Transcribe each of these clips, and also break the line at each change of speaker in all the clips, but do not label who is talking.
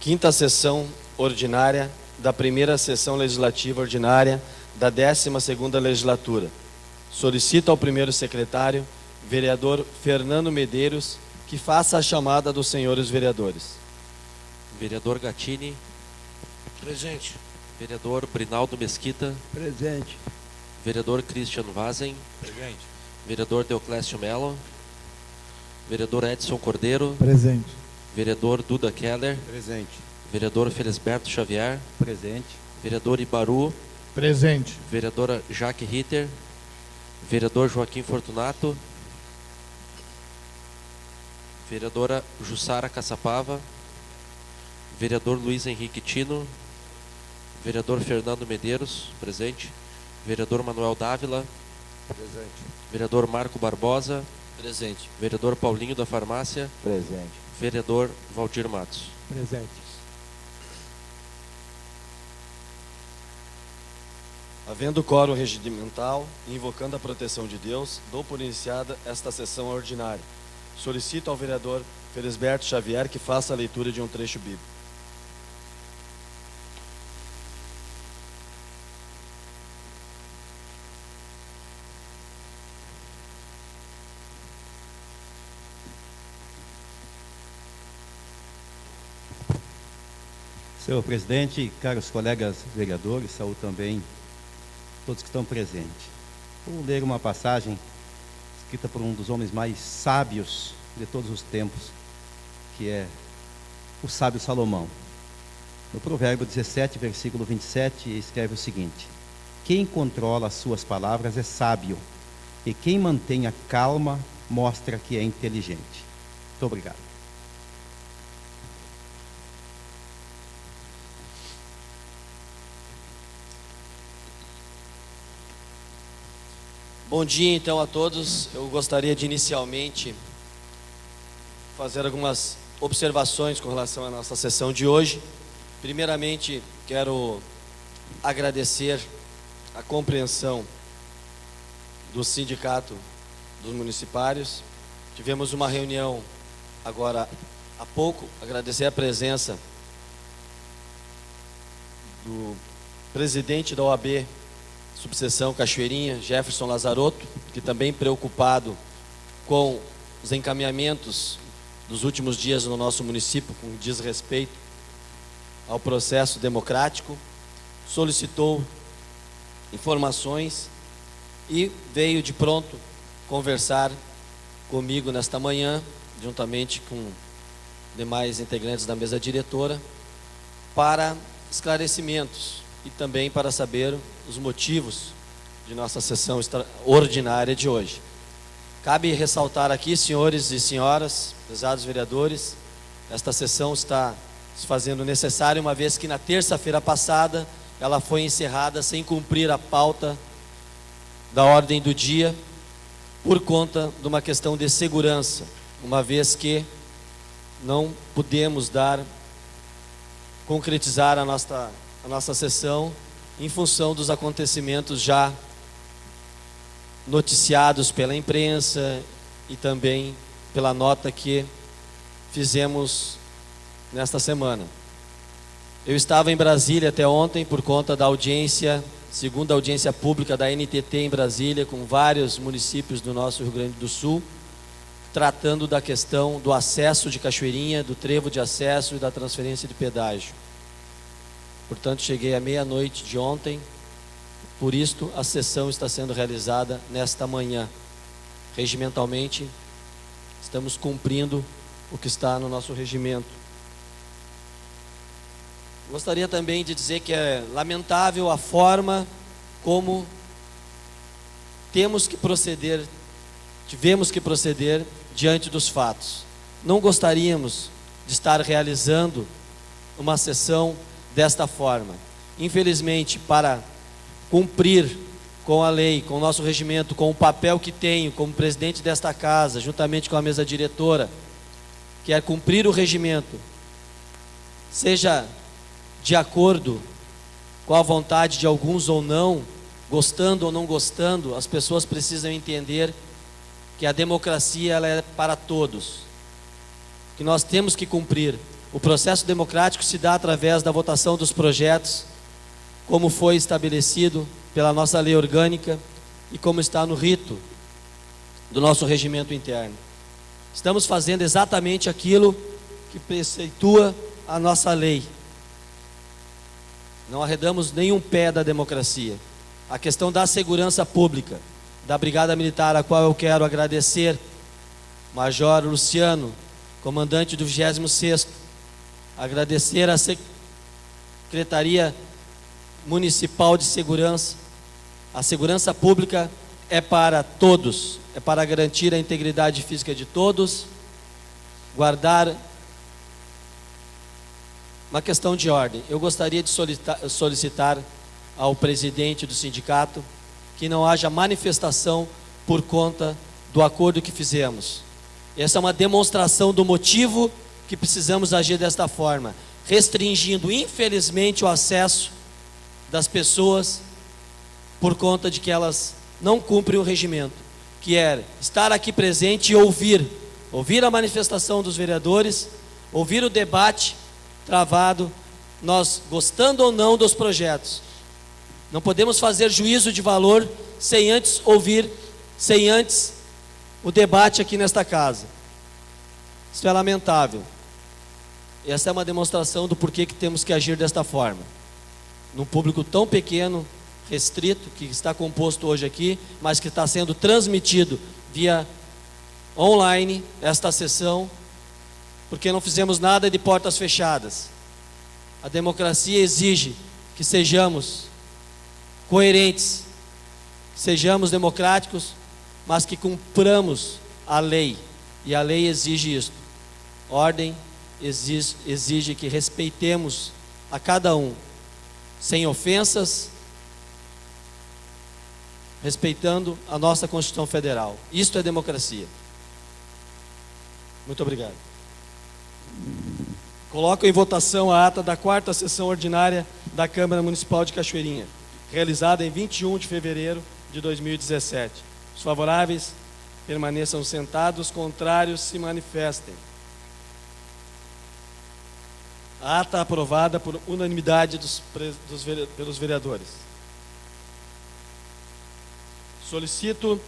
Quinta sessão ordinária da primeira sessão legislativa ordinária da 12ª legislatura. Solicito ao primeiro secretário, vereador Fernando Medeiros, que faça a chamada dos senhores vereadores.
Vereador Gatini.
Presente.
Vereador Brinaldo Mesquita.
Presente.
Vereador Christian Vazen.
Presente.
Vereador Deoclésio Melo. Vereador Edson Cordeiro.
Presente.
Vereador Duda Keller.
Presente.
Vereador Felisberto Xavier.
Presente.
Vereador Ibaru.
Presente.
Vereadora Jaque Ritter. Vereador Joaquim Fortunato. Vereadora Jussara Caçapava. Vereador Luiz Henrique Tino. Vereador Fernando Medeiros, presente. Vereador Manuel Dávila.
Presente.
Vereador Marco Barbosa.
Presente.
Vereador Paulinho da Farmácia.
Presente.
Vereador Valdir Matos.
Presente.
Havendo quórum regimental e invocando a proteção de Deus, dou por iniciada esta sessão ordinária. Solicito ao vereador Felisberto Xavier que faça a leitura de um trecho bíblico.
Senhor presidente, caros colegas vereadores, saúdo também todos que estão presentes. Vou ler uma passagem escrita por um dos homens mais sábios de todos os tempos, que é o sábio Salomão. No Provérbio 17, versículo 27, escreve o seguinte: quem controla as suas palavras é sábio, e quem mantém a calma mostra que é inteligente. Muito obrigado.
Bom dia então a todos. Eu gostaria de inicialmente fazer algumas observações com relação à nossa sessão de hoje. Primeiramente, quero agradecer a compreensão do Sindicato dos Municipários. Tivemos uma reunião agora há pouco, agradecer a presença do presidente da OAB Subseção Cachoeirinha, Jefferson Lazarotto, que também preocupado com os encaminhamentos dos últimos dias no nosso município, com desrespeito ao processo democrático, solicitou informações e veio de pronto conversar comigo nesta manhã, juntamente com demais integrantes da mesa diretora, para esclarecimentos e também para saber os motivos de nossa sessão ordinária de hoje. Cabe ressaltar aqui, senhores e senhoras, pesados vereadores, esta sessão está se fazendo necessária, uma vez que na terça-feira passada ela foi encerrada sem cumprir a pauta da ordem do dia, por conta de uma questão de segurança, uma vez que não pudemos concretizar a nossa sessão em função dos acontecimentos já noticiados pela imprensa e também pela nota que fizemos nesta semana. Eu estava em Brasília até ontem por conta da audiência, segunda audiência pública da NTT em Brasília, com vários municípios do nosso Rio Grande do Sul, tratando da questão do acesso de Cachoeirinha, do trevo de acesso e da transferência de pedágio. Portanto, cheguei à meia-noite de ontem, por isto a sessão está sendo realizada nesta manhã. Regimentalmente, estamos cumprindo o que está no nosso regimento. Gostaria também de dizer que é lamentável a forma como tivemos que proceder diante dos fatos. Não gostaríamos de estar realizando uma sessão desta forma. Infelizmente, para cumprir com a lei, com o nosso regimento, com o papel que tenho como presidente desta casa, juntamente com a mesa diretora, que é cumprir o regimento, seja de acordo com a vontade de alguns ou não, gostando ou não gostando, as pessoas precisam entender que a democracia ela é para todos, que nós temos que cumprir O processo democrático se dá através da votação dos projetos, como foi estabelecido pela nossa lei orgânica e como está no rito do nosso regimento interno. Estamos fazendo exatamente aquilo que preceitua a nossa lei. Não arredamos nenhum pé da democracia. A questão da segurança pública, da Brigada Militar, a qual eu quero agradecer, Major Luciano, comandante do 26º, agradecer a Secretaria Municipal de Segurança. A segurança pública é para todos, é para garantir a integridade física de todos, guardar uma questão de ordem. Eu gostaria de solicitar ao presidente do sindicato que não haja manifestação por conta do acordo que fizemos. Essa é uma demonstração do motivo que precisamos agir desta forma, restringindo, infelizmente, o acesso das pessoas por conta de que elas não cumprem o regimento, que é estar aqui presente e ouvir a manifestação dos vereadores, ouvir o debate travado, nós gostando ou não dos projetos. Não podemos fazer juízo de valor sem antes ouvir, sem antes o debate aqui nesta casa. Isso é lamentável. Essa é uma demonstração do porquê que temos que agir desta forma. Num público tão pequeno, restrito, que está composto hoje aqui, mas que está sendo transmitido via online esta sessão, porque não fizemos nada de portas fechadas. A democracia exige que sejamos coerentes, sejamos democráticos, mas que cumpramos a lei, e a lei exige isto. Ordem exige que respeitemos a cada um, sem ofensas, respeitando a nossa Constituição Federal. Isto é democracia. Muito obrigado. Coloco em votação a ata da 4ª sessão ordinária da Câmara Municipal de Cachoeirinha, realizada em 21 de fevereiro de 2017. Os favoráveis permaneçam sentados, contrários se manifestem. A ata aprovada por unanimidade pelos vereadores. Solicito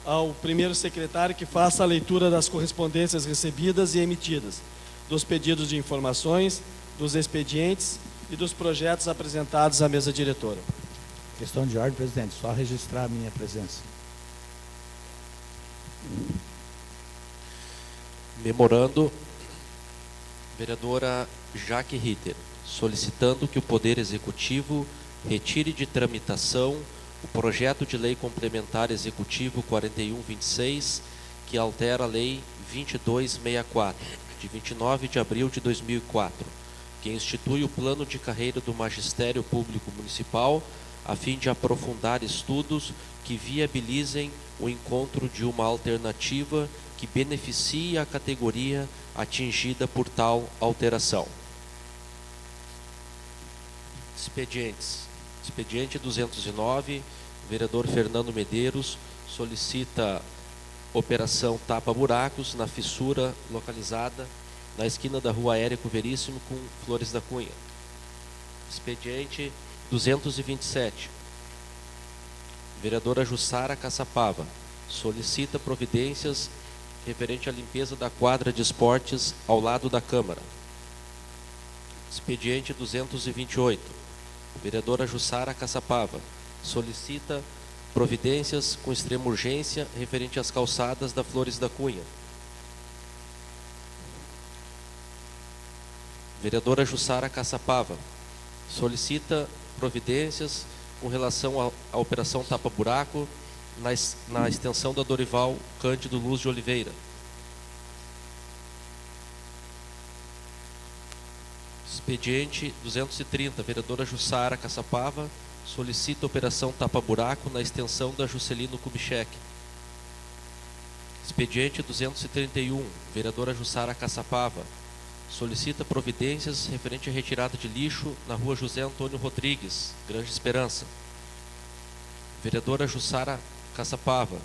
ao primeiro secretário que faça a leitura das correspondências recebidas e emitidas, dos pedidos de informações, dos expedientes e dos projetos apresentados à mesa diretora.
Questão de ordem, presidente, só registrar a minha presença.
Memorando, vereadora Jaque Ritter, solicitando que o Poder Executivo retire de tramitação o projeto de lei complementar executivo 4126, que altera a lei 2264, de 29 de abril de 2004, que institui o plano de carreira do Magistério Público Municipal, a fim de aprofundar estudos que viabilizem o encontro de uma alternativa que beneficie a categoria atingida por tal alteração. Expedientes. Expediente 209, vereador Fernando Medeiros solicita operação tapa-buracos na fissura localizada na esquina da rua Érico Veríssimo com Flores da Cunha. Expediente 227, vereadora Jussara Caçapava solicita providências referente à limpeza da quadra de esportes ao lado da Câmara. Expediente 228, vereadora Jussara Caçapava solicita providências com extrema urgência referente às calçadas da Flores da Cunha. Vereadora Jussara Caçapava solicita providências com relação à operação tapa-buraco na extensão da Dorival Cândido Luz de Oliveira. Expediente 230, vereadora Jussara Caçapava solicita operação tapa-buraco na extensão da Juscelino Kubitschek. Expediente 231, vereadora Jussara Caçapava solicita providências referente à retirada de lixo na rua José Antônio Rodrigues, Grande Esperança. Vereadora Jussara Caçapava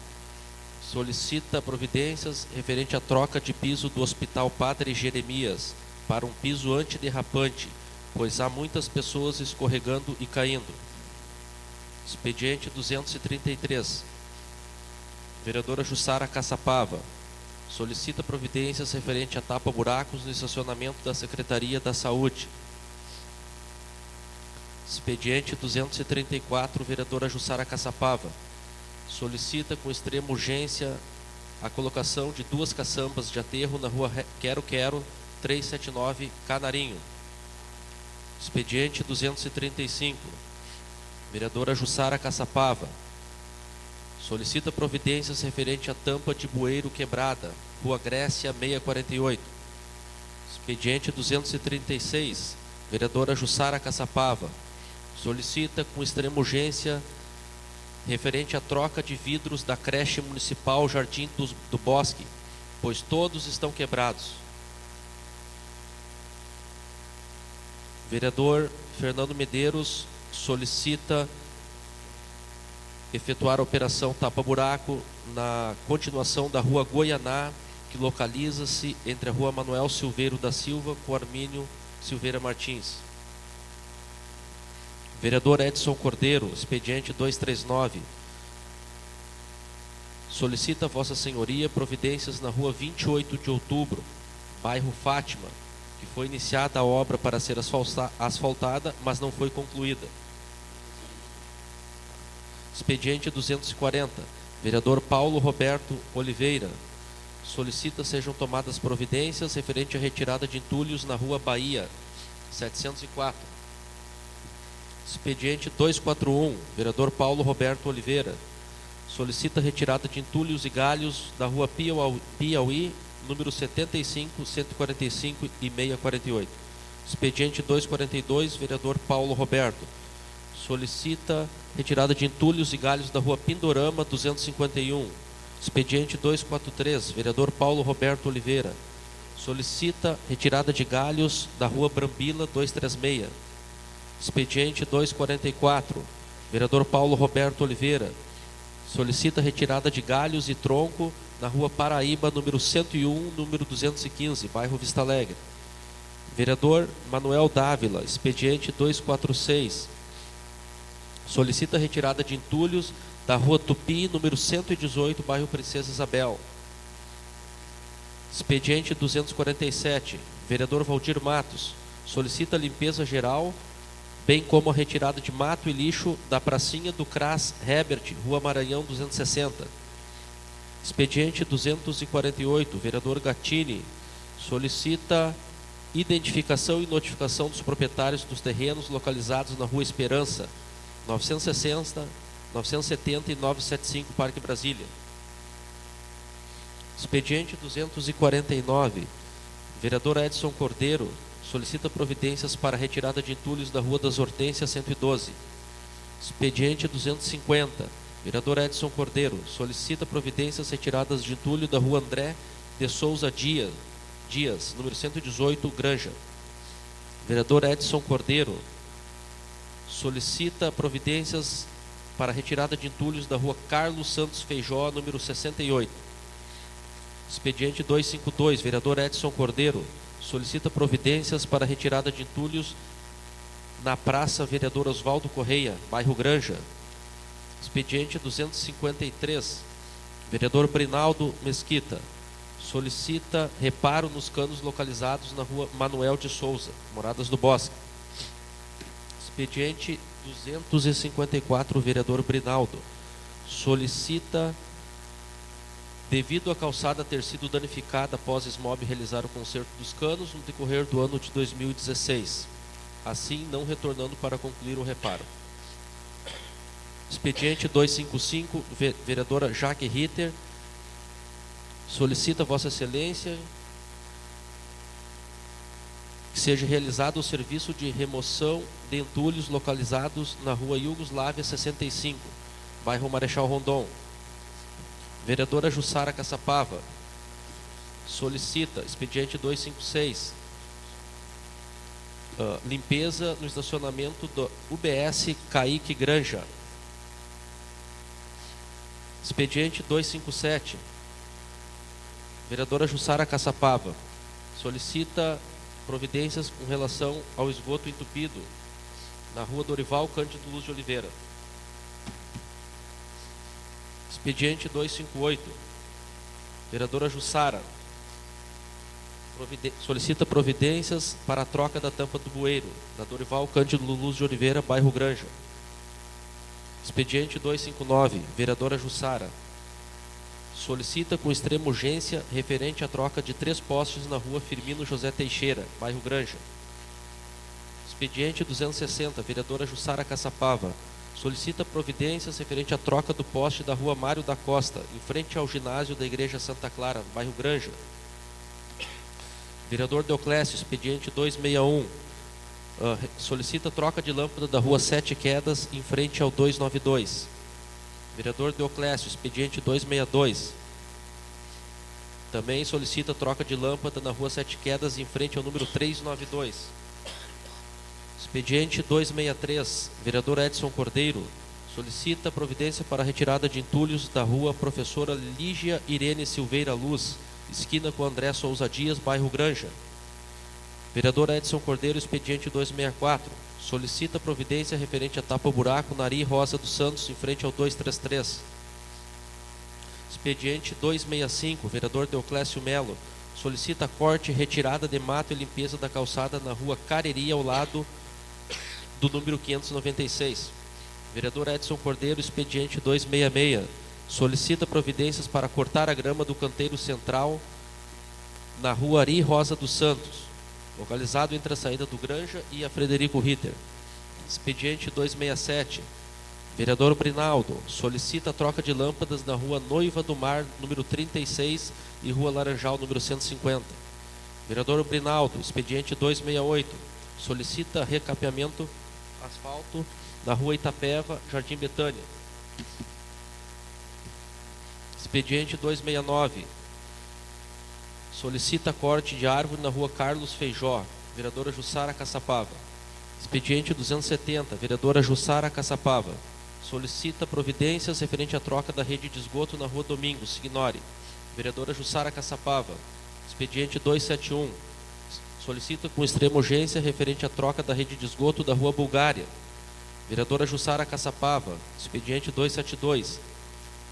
solicita providências referente à troca de piso do Hospital Padre Jeremias, para um piso antiderrapante, pois há muitas pessoas escorregando e caindo. Expediente 233. Vereadora Jussara Caçapava solicita providências referente a tapa-buracos no estacionamento da Secretaria da Saúde. Expediente 234, vereadora Jussara Caçapava solicita com extrema urgência a colocação de 2 caçambas de aterro na rua Quero Quero 379, Canarinho. Expediente 235, vereadora Jussara Caçapava solicita providências referente à tampa de bueiro quebrada, Rua Grécia 648. Expediente 236, vereadora Jussara Caçapava solicita com extrema urgência referente à troca de vidros da creche municipal Jardim do Bosque, pois todos estão quebrados. Vereador Fernando Medeiros solicita efetuar a operação tapa-buraco na continuação da rua Goianá, que localiza-se entre a rua Manuel Silveiro da Silva com Armínio Silveira Martins. Vereador Edson Cordeiro, expediente 239, solicita Vossa Senhoria providências na rua 28 de outubro, bairro Fátima, que foi iniciada a obra para ser asfaltada, mas não foi concluída. Expediente 240, vereador Paulo Roberto Oliveira solicita sejam tomadas providências referente à retirada de entulhos na rua Bahia 704. Expediente 241, vereador Paulo Roberto Oliveira solicita retirada de entulhos e galhos da rua Piauí, número 75, 145 e 648. Expediente 242, vereador Paulo Roberto solicita retirada de entulhos e galhos da rua Pindorama 251. Expediente 243, vereador Paulo Roberto Oliveira solicita retirada de galhos da rua Brambila 236. Expediente 244, vereador Paulo Roberto Oliveira solicita retirada de galhos e tronco na rua Paraíba, número 101, número 215, bairro Vista Alegre. Vereador Manuel Dávila, expediente 246, solicita retirada de entulhos da rua Tupi, número 118, bairro Princesa Isabel. Expediente 247, vereador Valdir Matos solicita limpeza geral, bem como a retirada de mato e lixo da pracinha do CRAS Herbert, Rua Maranhão 260. Expediente 248, vereador Gattini solicita identificação e notificação dos proprietários dos terrenos localizados na Rua Esperança, 960, 970 e 975, Parque Brasília. Expediente 249, vereador Edson Cordeiro solicita providências para a retirada de entulhos da Rua das Hortênsias 112. Expediente 250, vereador Edson Cordeiro solicita providências retiradas de entulho da Rua André de Souza Dias, número 118, Granja. Vereador Edson Cordeiro solicita providências para a retirada de entulhos da Rua Carlos Santos Feijó, número 68. Expediente 252, vereador Edson Cordeiro solicita providências para a retirada de entulhos na Praça Vereador Oswaldo Correia, bairro Granja. Expediente 253, vereador Brinaldo Mesquita solicita reparo nos canos localizados na Rua Manuel de Souza, Moradas do Bosque. Expediente 254, vereador Brinaldo solicita, devido à calçada ter sido danificada após SMOB realizar o conserto dos canos no decorrer do ano de 2016, assim não retornando para concluir o reparo. Expediente 255, vereadora Jaque Ritter solicita Vossa Excelência que seja realizado o serviço de remoção de entulhos localizados na Rua Iugoslávia 65, bairro Marechal Rondon. Vereadora Jussara Caçapava solicita, expediente 256, limpeza no estacionamento do UBS Kaique Granja. Expediente 257, vereadora Jussara Caçapava solicita providências com relação ao esgoto entupido na rua Dorival Cândido Luz de Oliveira. Expediente 258, vereadora Jussara, solicita providências para a troca da tampa do bueiro, da Dorival Cândido Luz de Oliveira, bairro Granja. Expediente 259, vereadora Jussara, solicita com extrema urgência referente à troca de 3 postes na rua Firmino José Teixeira, bairro Granja. Expediente 260, vereadora Jussara Caçapava, solicita providências referente à troca do poste da rua Mário da Costa, em frente ao ginásio da Igreja Santa Clara, bairro Granja. Vereador Deoclésio, expediente 261, solicita troca de lâmpada da rua Sete Quedas, em frente ao 292. Vereador Deoclésio, expediente 262, também solicita troca de lâmpada na rua Sete Quedas, em frente ao número 392. Expediente 263, vereador Edson Cordeiro, solicita providência para a retirada de entulhos da rua Professora Lígia Irene Silveira Luz, esquina com André Souza Dias, bairro Granja. Vereador Edson Cordeiro, expediente 264, solicita providência referente a tapa-buraco na Ari Rosa dos Santos, em frente ao 233. Expediente 265, vereador Deoclésio Melo, solicita corte, retirada de mato e limpeza da calçada na rua Cariri, ao lado do número 596. Vereador Edson Cordeiro, expediente 266, solicita providências para cortar a grama do canteiro central na rua Ari Rosa dos Santos, localizado entre a saída do Granja e a Frederico Ritter. Expediente 267, vereador Brinaldo, solicita a troca de lâmpadas na rua Noiva do Mar, número 36, e rua Laranjal, número 150. Vereador Brinaldo, expediente 268, solicita recapeamento asfalto na rua Itapeva, Jardim Betânia. Expediente 269, solicita corte de árvore na rua Carlos Feijó, vereadora Jussara Caçapava. Expediente 270, vereadora Jussara Caçapava, solicita providências referente à troca da rede de esgoto na rua Domingos, Signore, vereadora Jussara Caçapava. Expediente 271, solicita com extrema urgência referente à troca da rede de esgoto da rua Bulgária, vereadora Jussara Caçapava. Expediente 272,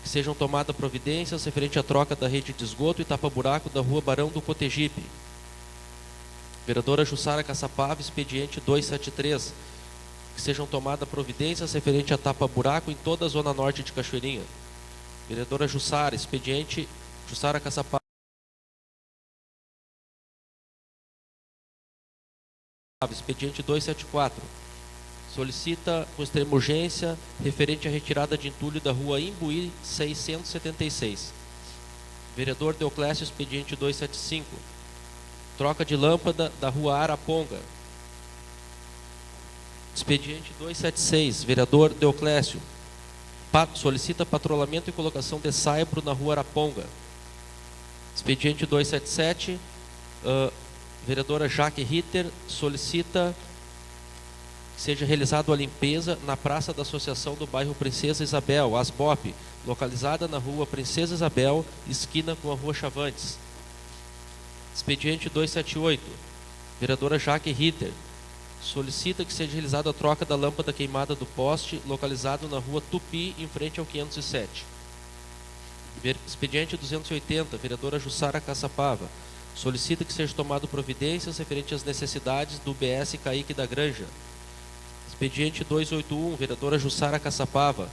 que sejam tomadas providências referente à troca da rede de esgoto e tapa-buraco da rua Barão do Cotegipe, vereadora Jussara Caçapava. Expediente 273, que sejam tomadas providências referente a tapa-buraco em toda a zona norte de Cachoeirinha, vereadora Jussara. Expediente Jussara Caçapava. Expediente 274, solicita com extrema urgência referente à retirada de entulho da rua Imbuí 676. Vereador Deoclésio, expediente 275, troca de lâmpada da rua Araponga. Expediente 276, vereador Deoclésio, solicita patrulhamento e colocação de saibro na rua Araponga. Expediente 277, vereadora Jaque Ritter, solicita que seja realizada a limpeza na Praça da Associação do bairro Princesa Isabel, ASBOP, localizada na rua Princesa Isabel, esquina com a rua Chavantes. Expediente 278, vereadora Jaque Ritter, solicita que seja realizada a troca da lâmpada queimada do poste, localizado na rua Tupi, em frente ao 507. Expediente 280, vereadora Jussara Caçapava, solicita que seja tomado providências referente às necessidades do BS Caíque da Granja. Expediente 281, vereadora Jussara Caçapava,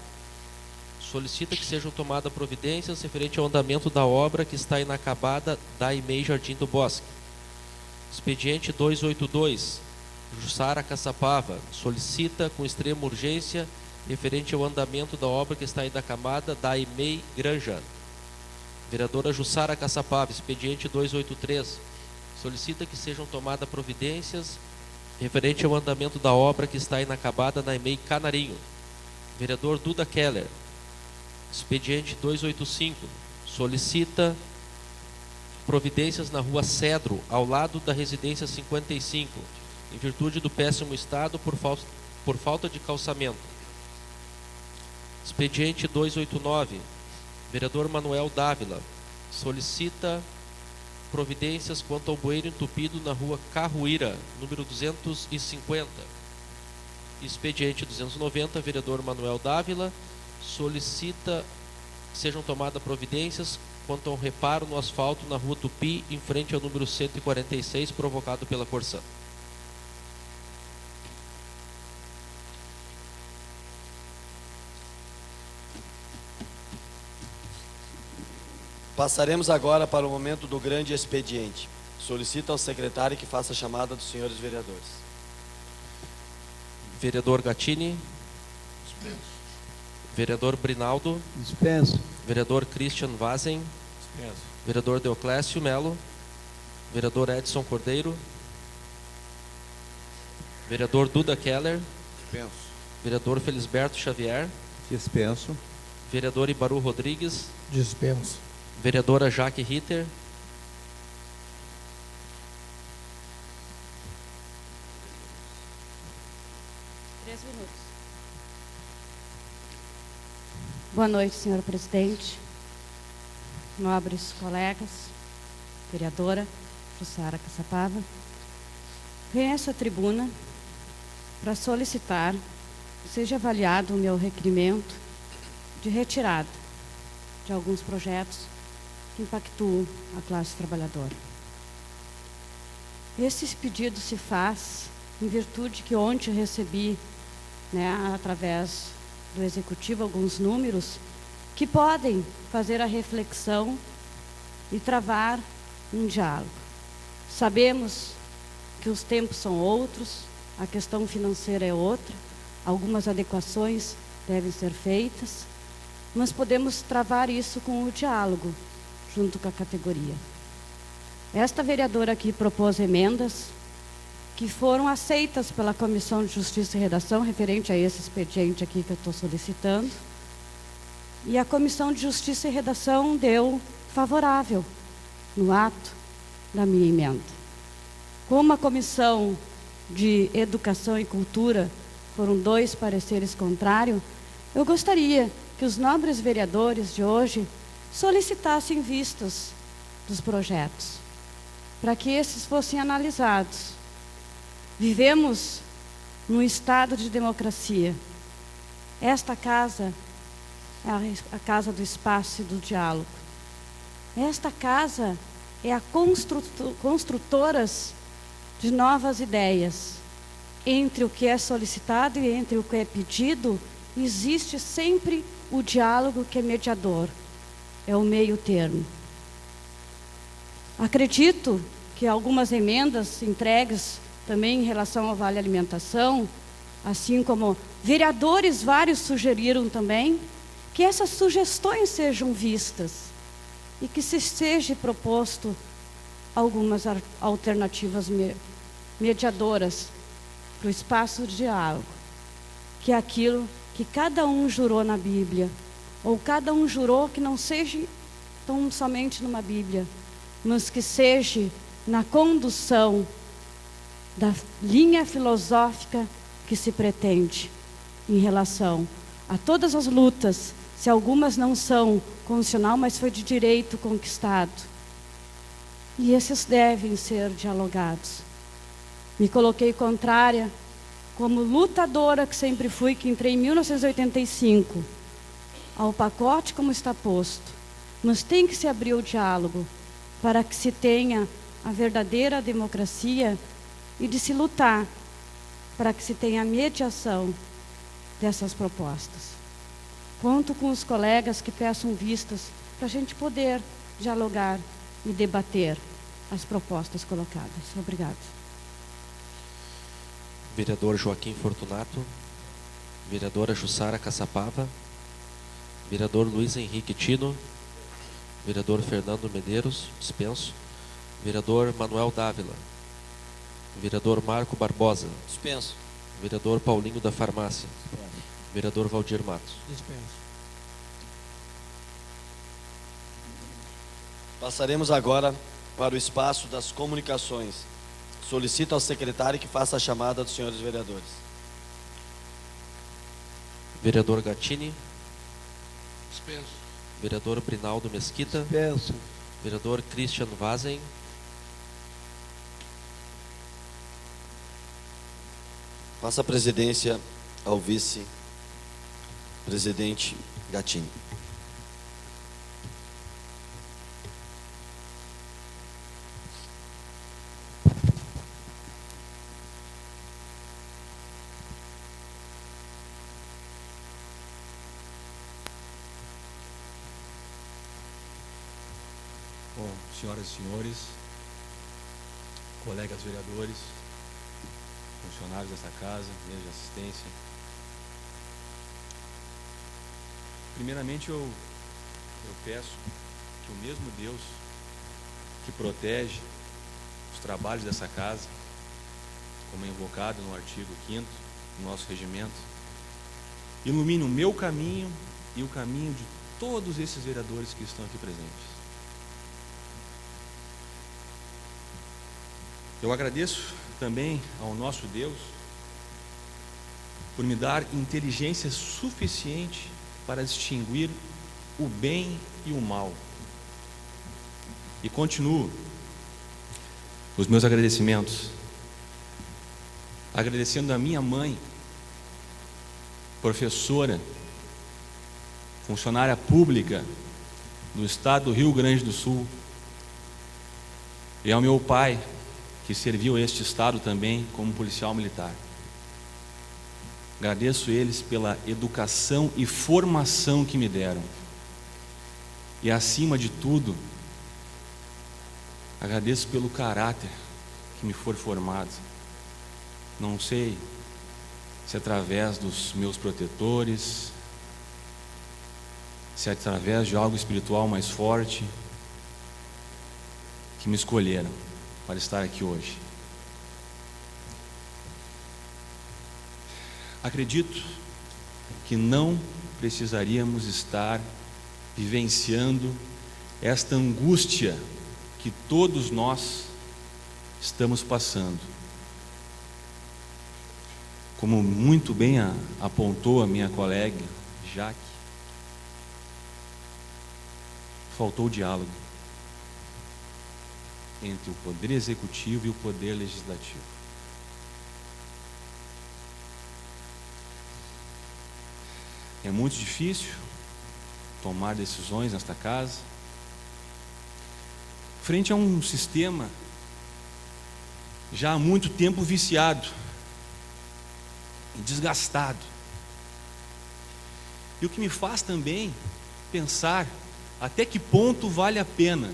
solicita que sejam tomadas providências referente ao andamento da obra que está inacabada da EMEI Jardim do Bosque. Expediente 282, Jussara Caçapava, solicita com extrema urgência referente ao andamento da obra que está inacabada da EMEI Granja. Vereadora Jussara Caçapava, expediente 283, solicita que sejam tomadas providências referente ao andamento da obra que está inacabada na EMEI Canarinho. Vereador Duda Keller, expediente 285, solicita providências na rua Cedro, ao lado da residência 55, em virtude do péssimo estado por falta de calçamento. Expediente 289, vereador Manuel Dávila, solicita providências quanto ao bueiro entupido na rua Carruíra, número 250. Expediente 290, vereador Manuel Dávila, solicita que sejam tomadas providências quanto ao reparo no asfalto na rua Tupi, em frente ao número 146, provocado pela Corsã.
Passaremos agora para o momento do grande expediente. Solicito ao secretário que faça a chamada dos senhores vereadores.
Vereador Gattini.
Dispenso.
Vereador Brinaldo.
Dispenso.
Vereador Christian Vazen.
Dispenso.
Vereador Deoclésio Melo. Vereador Edson Cordeiro. Vereador Duda Keller.
Dispenso.
Vereador Felisberto Xavier.
Dispenso.
Vereador Ibaru Rodrigues.
Dispenso.
Vereadora Jaque Ritter.
Boa noite, senhor presidente, nobres colegas, vereadora Jussara Caçapava. Venho a essa tribuna para solicitar que seja avaliado o meu requerimento de retirada de alguns projetos que impactuam a classe trabalhadora. Esse pedido se faz em virtude que ontem eu recebi, através do Executivo, alguns números que podem fazer a reflexão e travar um diálogo. Sabemos que os tempos são outros, a questão financeira é outra, algumas adequações devem ser feitas, mas podemos travar isso com o diálogo, junto com a categoria. Esta vereadora aqui propôs emendas que foram aceitas pela Comissão de Justiça e Redação, referente a esse expediente aqui que eu estou solicitando. E a Comissão de Justiça e Redação deu favorável no ato da minha emenda. Como a Comissão de Educação e Cultura foram 2 pareceres contrários, eu gostaria que os nobres vereadores de hoje solicitassem vistas dos projetos, para que esses fossem analisados. Vivemos num estado de democracia. Esta casa é a casa do espaço e do diálogo. Esta casa é a construtoras de novas ideias. Entre o que é solicitado e entre o que é pedido, existe sempre o diálogo que é mediador. É o meio termo. Acredito que algumas emendas entregues também em relação ao Vale Alimentação, assim como vereadores vários sugeriram também, que essas sugestões sejam vistas e que se seja proposto algumas alternativas mediadoras para o espaço de diálogo, que é aquilo que cada um jurou na Bíblia, ou cada um jurou que não seja tão somente numa Bíblia, mas que seja na condução da linha filosófica que se pretende em relação a todas as lutas, se algumas não são constitucional, mas foi de direito conquistado. E esses devem ser dialogados. Me coloquei contrária, como lutadora que sempre fui, que entrei em 1985, ao pacote como está posto. Mas tem que se abrir o diálogo para que se tenha a verdadeira democracia e de se lutar para que se tenha a mediação dessas propostas. Conto com os colegas que peçam vistas para a gente poder dialogar e debater as propostas colocadas. Obrigada.
Vereador Joaquim Fortunato. Vereadora Jussara Caçapava. Vereador Luiz Henrique Tino. Vereador Fernando Medeiros, dispenso. Vereador Manuel Dávila. Vereador Marco Barbosa.
Dispenso.
Vereador Paulinho da Farmácia. Vereador Valdir Matos.
Dispenso.
Passaremos agora para o espaço das comunicações. Solicito ao secretário que faça a chamada dos senhores vereadores.
Vereador Gattini.
Dispenso.
Vereador Brinaldo Mesquita.
Dispenso.
Vereador Christian Vazen.
Passa a presidência ao vice-presidente Gatim.
Bom, senhoras e senhores, colegas vereadores, funcionários dessa casa, mesa de assistência. Primeiramente eu peço que o mesmo Deus que protege os trabalhos dessa casa, como é invocado no artigo 5º do nosso regimento, ilumine o meu caminho e o caminho de todos esses vereadores que estão aqui presentes. Eu agradeço também ao nosso Deus por me dar inteligência suficiente para distinguir o bem e o mal. E continuo os meus agradecimentos, agradecendo a minha mãe, professora, funcionária pública do estado do Rio Grande do Sul, e ao meu pai, que serviu este estado também como policial militar. Agradeço eles pela educação e formação que me deram. E acima de tudo, agradeço pelo caráter que me foi formado. Não sei se através dos meus protetores, se através de algo espiritual mais forte, que me escolheram para estar aqui hoje. Acredito que não precisaríamos estar vivenciando esta angústia que todos nós estamos passando. Como muito bem apontou a minha colega Jaque, faltou diálogo entre o poder executivo e o poder legislativo. É muito difícil tomar decisões nesta casa, frente a um sistema já há muito tempo viciado e desgastado. E o que me faz também pensar até que ponto vale a pena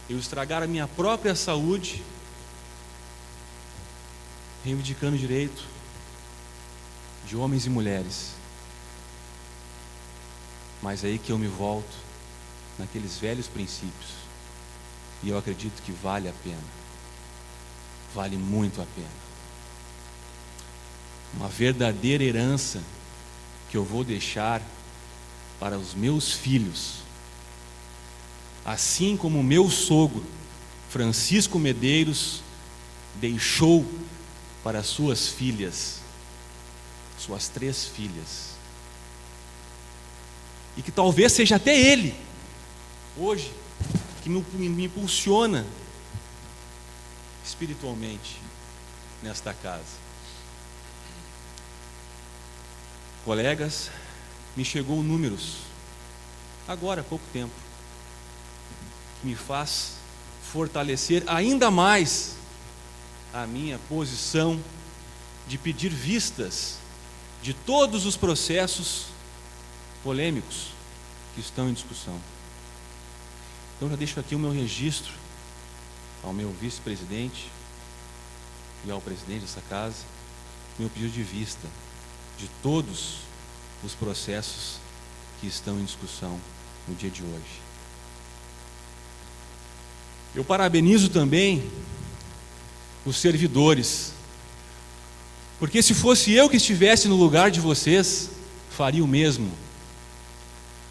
eu estragar a minha própria saúde, reivindicando o direito de homens e mulheres. Mas é aí que eu me volto naqueles velhos princípios, e eu acredito que vale a pena, vale muito a pena. Uma verdadeira herança que eu vou deixar para os meus filhos, assim como o meu sogro, Francisco Medeiros, deixou para suas filhas, suas 3 filhas. E que talvez seja até ele, hoje, que me impulsiona espiritualmente nesta casa. Colegas, me chegou números, agora há pouco tempo, que me faz fortalecer ainda mais a minha posição de pedir vistas de todos os processos polêmicos que estão em discussão. Então já deixo aqui o meu registro ao meu vice-presidente e ao presidente dessa casa, meu pedido de vista de todos os processos que estão em discussão no dia de hoje. Eu parabenizo também os servidores, porque se fosse eu que estivesse no lugar de vocês, faria o mesmo.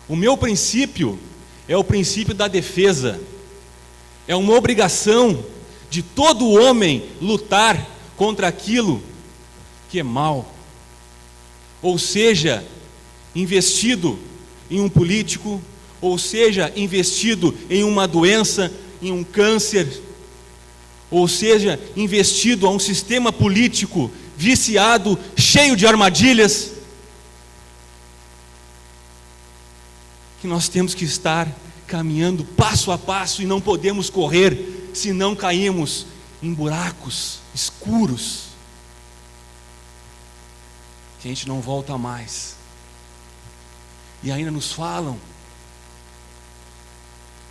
O meu princípio é o princípio da defesa. É uma obrigação de todo homem lutar contra aquilo que é mal. Ou seja, investido em um político, ou seja, investido em uma doença, em um câncer, ou seja, investido a um sistema político viciado, cheio de armadilhas, que nós temos que estar caminhando passo a passo e não podemos correr, senão caímos em buracos escuros, que a gente não volta mais. E ainda nos falam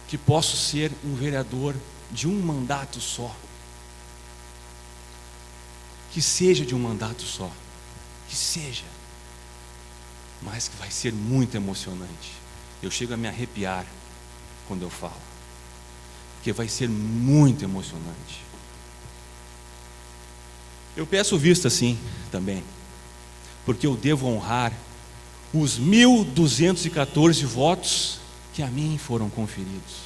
que posso ser um vereador de um mandato só. Que seja de um mandato só, que seja, mas que vai ser muito emocionante. Eu chego a me arrepiar quando eu falo, porque vai ser muito emocionante. Eu peço vista sim também, porque eu devo honrar os 1.214 votos que a mim foram conferidos.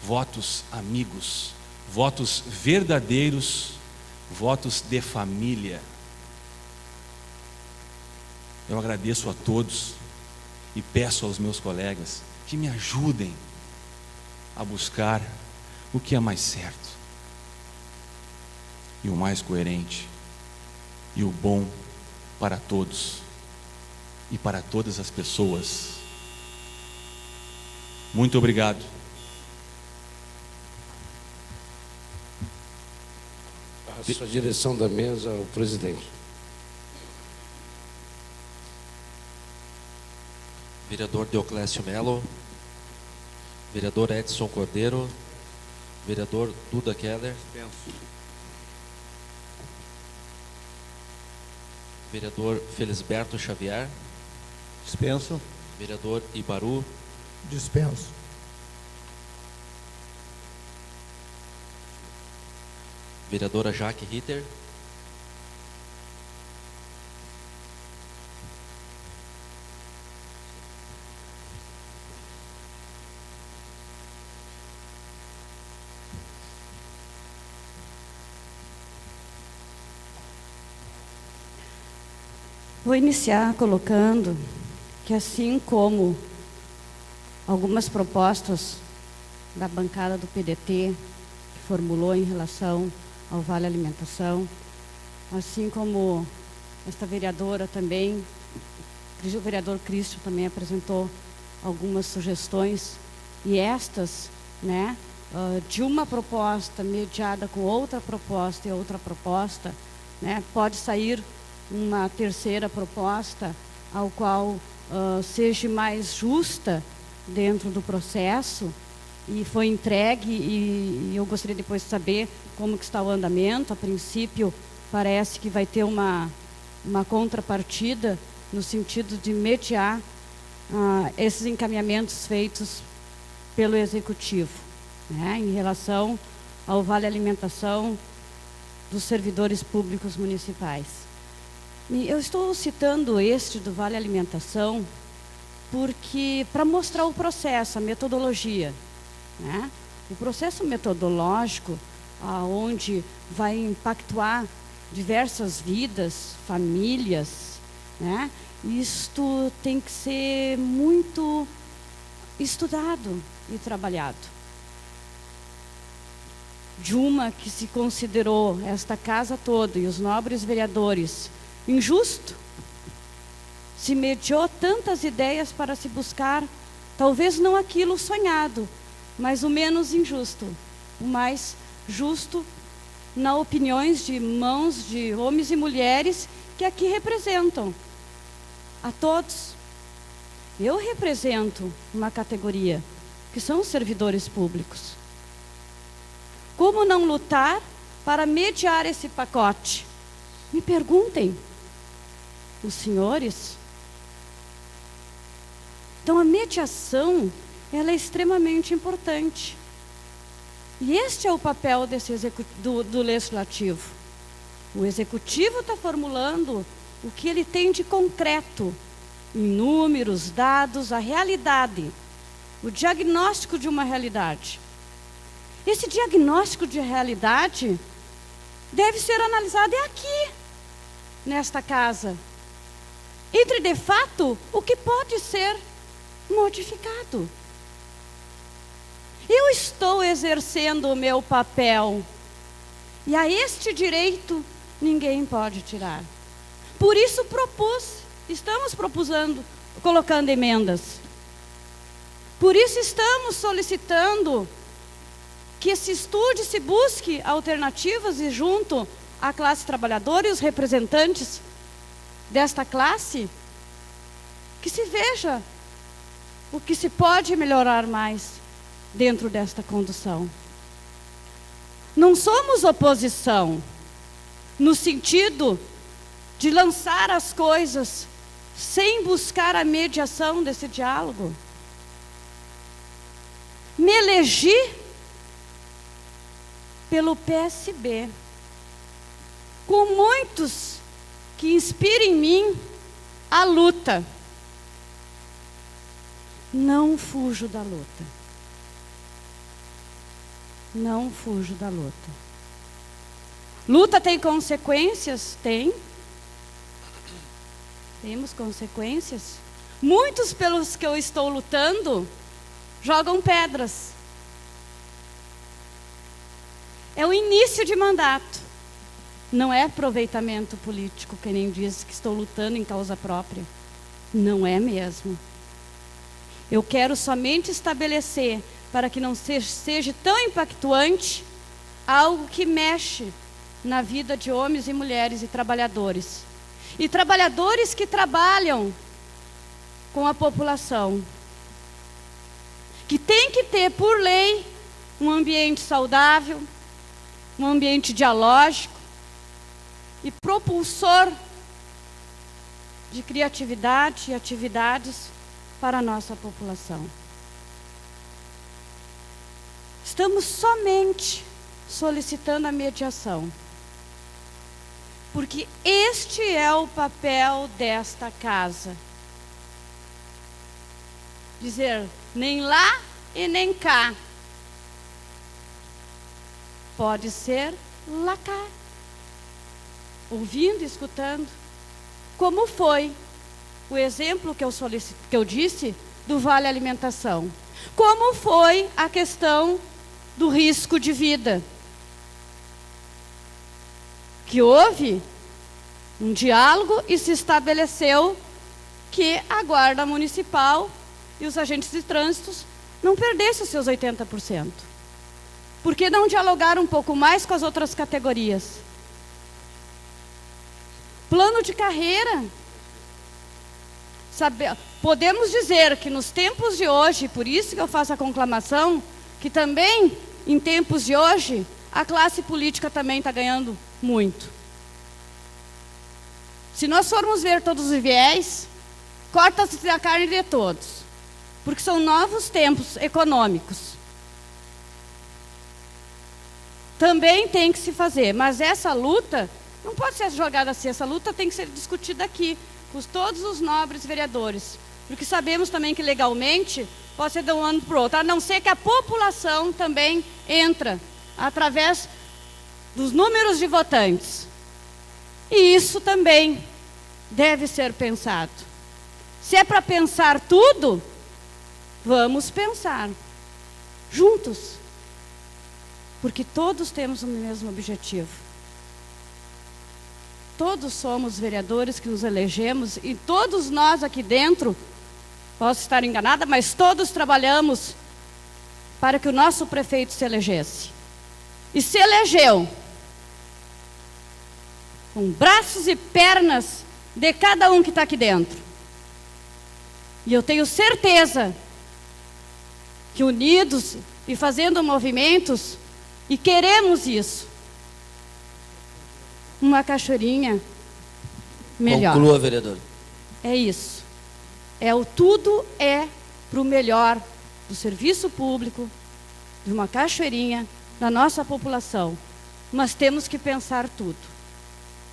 Votos amigos, votos verdadeiros, votos de família. Eu agradeço a todos e peço aos meus colegas que me ajudem a buscar o que é mais certo e o mais coerente e o bom para todos e para todas as pessoas. Muito obrigado.
Passo a direção da mesa ao presidente.
Vereador Deoclésio Melo, vereador Edson Cordeiro, vereador Duda Keller, vereador Felisberto Xavier,
Dispenso.
vereador Ibaru,
Dispenso.
vereadora Jaque Ritter,
Vou iniciar colocando que, assim como algumas propostas da bancada do PDT que formulou em relação ao Vale Alimentação, assim como esta vereadora também, o vereador Cristo também apresentou algumas sugestões, e estas, né, de uma proposta mediada com outra proposta e outra proposta, né, pode sair uma terceira proposta ao qual seja mais justa dentro do processo, e foi entregue, e eu gostaria depois de saber como que está o andamento. A princípio parece que vai ter uma contrapartida no sentido de mediar esses encaminhamentos feitos pelo Executivo, né, em relação ao Vale Alimentação dos servidores públicos municipais. E eu estou citando este do Vale Alimentação porque, para mostrar o processo, a metodologia, né? O processo metodológico, onde vai impactar diversas vidas, famílias, né? Isto tem que ser muito estudado e trabalhado. De uma que se considerou esta casa toda e os nobres vereadores injusto, se mediou tantas ideias para se buscar, talvez não aquilo sonhado, mas o menos injusto, o mais justo, na opiniões de mãos de homens e mulheres que aqui representam a todos. Eu represento uma categoria, que são os servidores públicos. Como não lutar para mediar esse pacote? Me perguntem, os senhores. Então, a mediação, ela é extremamente importante. E este é o papel desse do Legislativo. O Executivo está formulando o que ele tem de concreto, em números, dados, a realidade, o diagnóstico de uma realidade. Esse diagnóstico de realidade deve ser analisado aqui, nesta casa, entre de fato o que pode ser modificado. Eu estou exercendo o meu papel, e a este direito ninguém pode tirar. Por isso estamos colocando emendas. Por isso estamos solicitando que se estude, se busque alternativas e junto à classe trabalhadora e os representantes desta classe, que se veja o que se pode melhorar mais dentro desta condução. Não somos oposição no sentido de lançar as coisas sem buscar a mediação desse diálogo. Me elegi pelo PSB, com muitos que inspiram em mim a luta. Não fujo da luta. Não fujo da luta. Luta tem consequências? Tem. Temos consequências. Muitos pelos que eu estou lutando jogam pedras. É o início de mandato. Não é aproveitamento político, que nem diz que estou lutando em causa própria. Não é mesmo. Eu quero somente estabelecer, para que não seja tão impactuante, algo que mexe na vida de homens e mulheres e trabalhadores. E trabalhadores que trabalham com a população. Que tem que ter, por lei, um ambiente saudável, um ambiente dialógico e propulsor de criatividade e atividades para a nossa população. Estamos somente solicitando a mediação, porque este é o papel desta casa. Dizer nem lá e nem cá. Pode ser lá cá. Ouvindo, escutando. Como foi o exemplo que eu disse do Vale Alimentação. Como foi a questão do risco de vida. Que houve um diálogo e se estabeleceu que a Guarda Municipal e os agentes de trânsito não perdessem os seus 80%. Por que não dialogar um pouco mais com as outras categorias? Plano de carreira. Podemos dizer que nos tempos de hoje, por isso que eu faço a conclamação, que também em tempos de hoje, a classe política também está ganhando muito. Se nós formos ver todos os viés, corta-se a carne de todos, porque são novos tempos econômicos. Também tem que se fazer, mas essa luta não pode ser jogada assim, essa luta tem que ser discutida aqui, com todos os nobres vereadores, porque sabemos também que legalmente pode ser de um ano para o outro, a não ser que a população também entra através dos números de votantes. E isso também deve ser pensado. Se é para pensar tudo, vamos pensar juntos, porque todos temos o mesmo objetivo. Todos somos vereadores que nos elegemos e todos nós aqui dentro, posso estar enganada, mas todos trabalhamos para que o nosso prefeito se elegesse. E se elegeu com braços e pernas de cada um que está aqui dentro. E eu tenho certeza que unidos e fazendo movimentos, e queremos isso, uma Cachoeirinha melhor.
Conclua, vereador.
É isso. Tudo é para o melhor do serviço público, de uma Cachoeirinha, da nossa população. Mas temos que pensar tudo,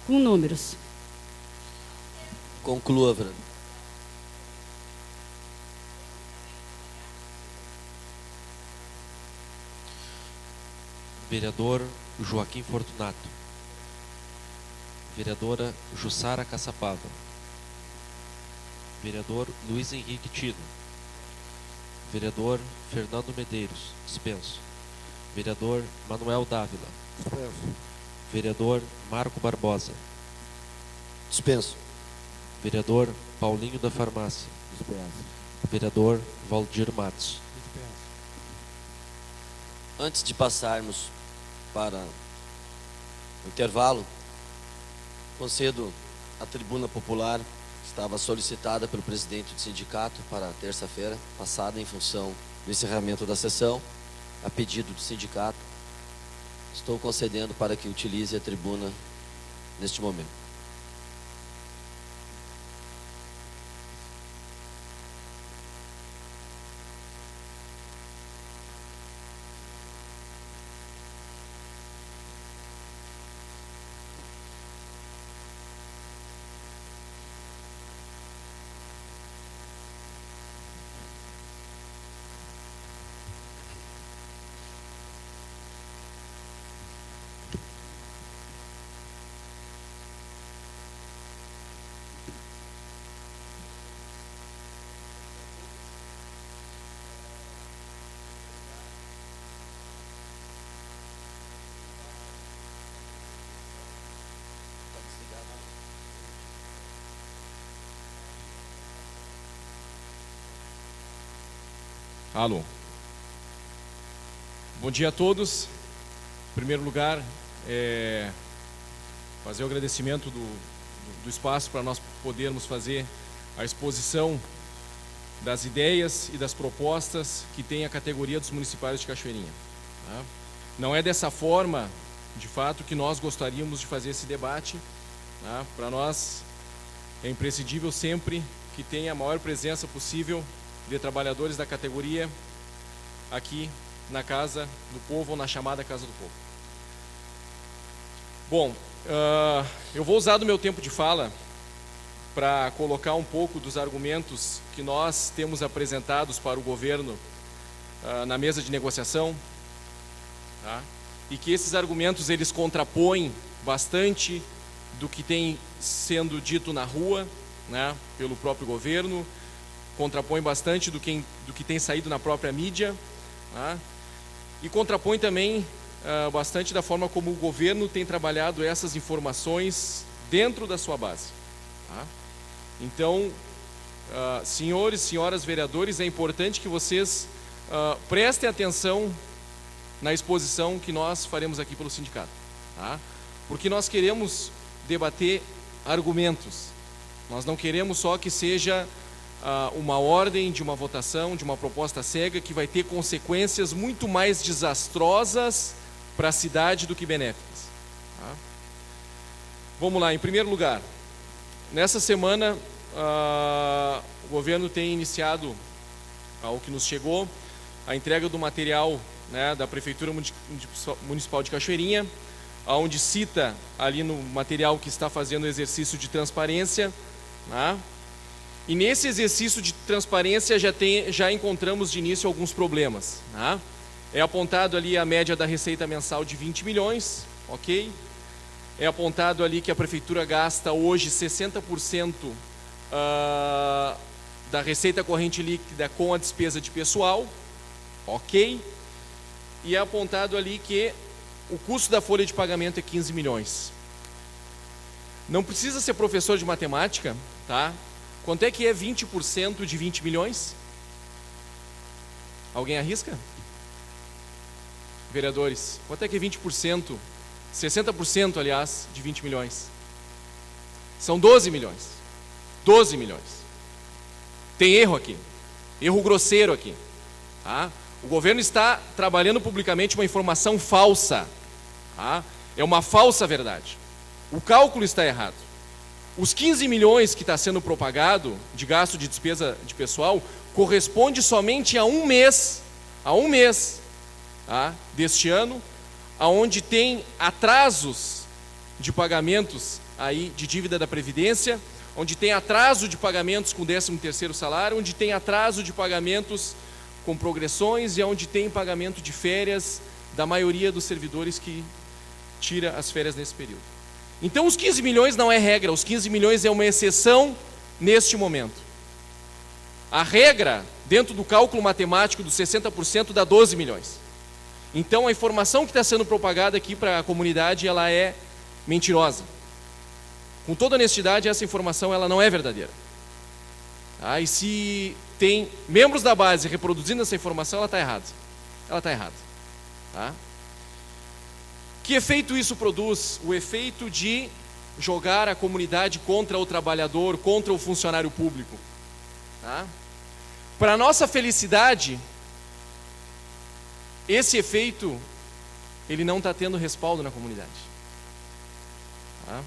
com números.
Conclua, vereador.
Vereador Joaquim Fortunato. Vereadora Jussara Caçapava. Vereador Luiz Henrique Tino. Vereador Fernando Medeiros, dispenso. Vereador Manuel Dávila.
Dispenso.
Vereador Marco Barbosa.
Dispenso.
Vereador Paulinho da Farmácia. Vereador Valdir Matos.
Antes de passarmos para o intervalo, concedo a tribuna popular que estava solicitada pelo presidente do sindicato para terça-feira passada em função do encerramento da sessão, a pedido do sindicato. Estou concedendo para que utilize a tribuna neste momento.
Alô. Bom dia a todos. Em primeiro lugar, fazer o agradecimento do espaço para nós podermos fazer a exposição das ideias e das propostas que tem a categoria dos municipais de Cachoeirinha. Tá? Não é dessa forma, de fato, que nós gostaríamos de fazer esse debate. Tá? Para nós é imprescindível sempre que tenha a maior presença possível de trabalhadores da categoria aqui na Casa do Povo, ou na chamada Casa do Povo. Bom, eu vou usar do meu tempo de fala para colocar um pouco dos argumentos que nós temos apresentados para o governo na mesa de negociação, tá? E que esses argumentos eles contrapõem bastante do que tem sendo dito na rua, né, pelo próprio governo, contrapõe bastante do que tem saído na própria mídia, tá? E contrapõe também bastante da forma como o governo tem trabalhado essas informações dentro da sua base. Tá? Então, senhores, senhoras vereadores, é importante que vocês prestem atenção na exposição que nós faremos aqui pelo sindicato. Tá? Porque nós queremos debater argumentos, nós não queremos só que seja uma ordem de uma votação, de uma proposta cega que vai ter consequências muito mais desastrosas para a cidade do que benéficas. Tá? Vamos lá, em primeiro lugar, nessa semana o governo tem iniciado, ao que nos chegou, a entrega do material, né, da Prefeitura Municipal de Cachoeirinha, onde cita ali no material que está fazendo o exercício de transparência, tá? E nesse exercício de transparência já encontramos de início alguns problemas. Tá? É apontado ali a média da receita mensal de 20 milhões, ok? É apontado ali que a Prefeitura gasta hoje 60% da receita corrente líquida com a despesa de pessoal, ok? E é apontado ali que o custo da folha de pagamento é 15 milhões. Não precisa ser professor de matemática, tá? Quanto é que é 20% de 20 milhões? Alguém arrisca? Vereadores, quanto é que é 20%? 60%, aliás, de 20 milhões. São 12 milhões. 12 milhões. Tem erro aqui. Erro grosseiro aqui. Tá? O governo está trabalhando publicamente uma informação falsa. Tá? É uma falsa verdade. O cálculo está errado. Os 15 milhões que está sendo propagado de gasto de despesa de pessoal corresponde somente a um mês, tá, deste ano, aonde tem atrasos de pagamentos aí de dívida da Previdência, onde tem atraso de pagamentos com 13º salário, onde tem atraso de pagamentos com progressões e onde tem pagamento de férias da maioria dos servidores que tira as férias nesse período. Então os 15 milhões não é regra, os 15 milhões é uma exceção neste momento. A regra, dentro do cálculo matemático dos 60%, dá 12 milhões.
Então a informação que está sendo propagada aqui para a comunidade, ela é mentirosa. Com toda honestidade, essa informação ela não é verdadeira. Tá? E se tem membros da base reproduzindo essa informação, ela está errada. Ela está errada. Tá? Que efeito isso produz? O efeito de jogar a comunidade contra o trabalhador, contra o funcionário público. Tá? Para nossa felicidade, esse efeito ele não está tendo respaldo na comunidade. Tá?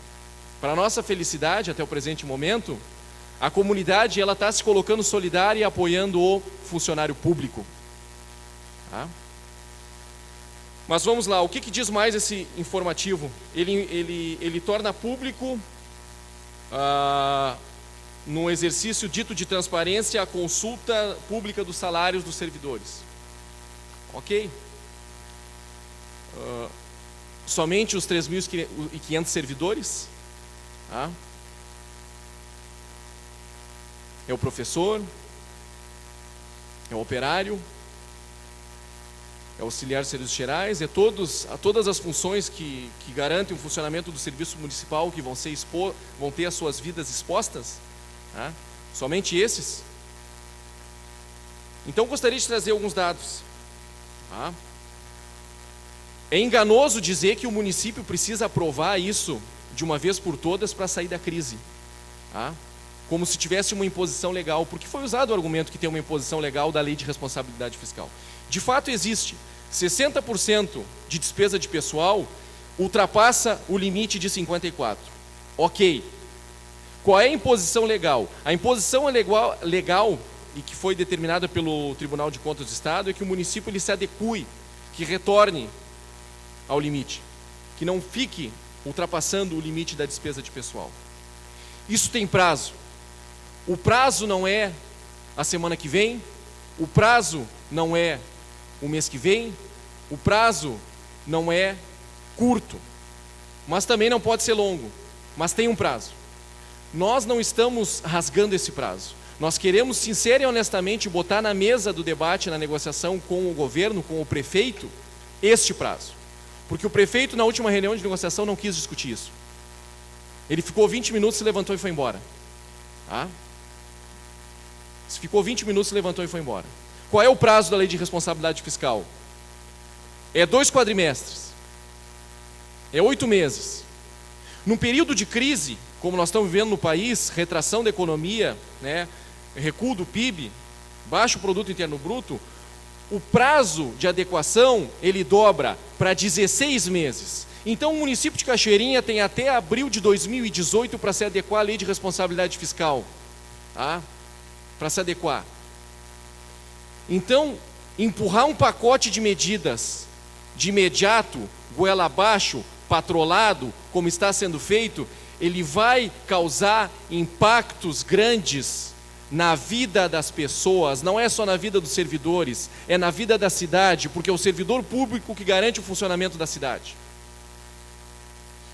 Para nossa felicidade, até o presente momento, a comunidade ela está se colocando solidária e apoiando o funcionário público. Tá? Mas vamos lá, o que diz mais esse informativo? Ele torna público, no exercício dito de transparência, a consulta pública dos salários dos servidores. Ok? Somente os 3.500 servidores? Tá? É o professor, é o operário, é o auxiliar de serviços gerais, é todas as funções que garantem o funcionamento do serviço municipal, que vão ter as suas vidas expostas, tá? Somente esses. Então gostaria de trazer alguns dados. Tá? É enganoso dizer que o município precisa aprovar isso de uma vez por todas para sair da crise. Tá? Como se tivesse uma imposição legal, porque foi usado o argumento que tem uma imposição legal da lei de responsabilidade fiscal. De fato existe. 60% de despesa de pessoal ultrapassa o limite de 54%. Ok. Qual é a imposição legal? A imposição legal e que foi determinada pelo Tribunal de Contas do Estado é que o município ele se adeque, que retorne ao limite, que não fique ultrapassando o limite da despesa de pessoal. Isso tem prazo. O prazo não é a semana que vem, o prazo não é o mês que vem, o prazo não é curto, mas também não pode ser longo, mas tem um prazo. Nós não estamos rasgando esse prazo. Nós queremos, sincera e honestamente, botar na mesa do debate, na negociação com o governo, com o prefeito, este prazo. Porque o prefeito, na última reunião de negociação, não quis discutir isso. Ele ficou 20 minutos, se levantou e foi embora. Tá? Ficou 20 minutos, se levantou e foi embora. Qual é o prazo da lei de responsabilidade fiscal? É 2 quadrimestres. É 8 meses. Num período de crise, como nós estamos vivendo no país, retração da economia, né, recuo do PIB, baixo produto interno bruto, o prazo de adequação ele dobra para 16 meses. Então o município de Cachoeirinha tem até abril de 2018 para se adequar à lei de responsabilidade fiscal. Tá? Para se adequar. Então, empurrar um pacote de medidas de imediato, goela abaixo, patrolado, como está sendo feito, ele vai causar impactos grandes na vida das pessoas, não é só na vida dos servidores, é na vida da cidade, porque é o servidor público que garante o funcionamento da cidade.